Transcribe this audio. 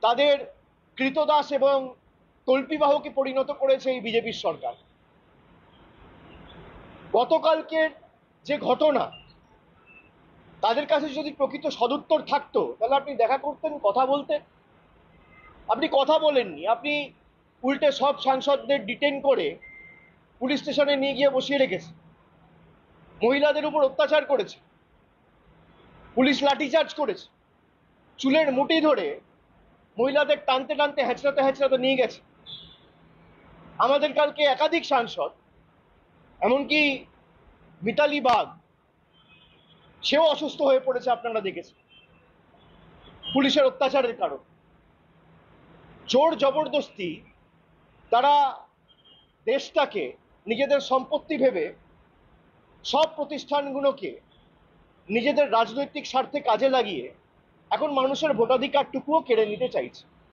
তাদের কৃতদাস এবং তল্পিবাহকে পরিণত করেছে এই বিজেপির সরকার। গতকালকের যে ঘটনা, তাদের কাছে যদি প্রকৃত সদুত্তর থাকতো তাহলে আপনি দেখা করতেন, কথা বলতেন। আপনি কথা বলেননি, আপনি উল্টে সব সাংসদদের ডিটেন করে পুলিশ স্টেশনে নিয়ে গিয়ে বসিয়ে রেখেছে, মহিলাদের উপর অত্যাচার করেছে, পুলিশ লাঠিচার্জ করেছে, চুলের মুঠি ধরে মহিলাদের টানতে টানতে হেঁচড়াতে হেঁচড়াতে নিয়ে গেছে। আমাদের কালকে একাধিক সাংসদ, এমনকি মিতালি বাগ, সেও অসুস্থ হয়ে পড়েছে, আপনারা দেখেছেন, পুলিশের অত্যাচারের কারণ। জোর জবরদস্তি তারা দেশটাকে নিজেদের সম্পত্তি ভেবে সব প্রতিষ্ঠানগুলোকে নিজেদের রাজনৈতিক স্বার্থে কাজে লাগিয়ে এখন মানুষের ভোটাধিকারটুকুও কেড়ে নিতে চাইছে।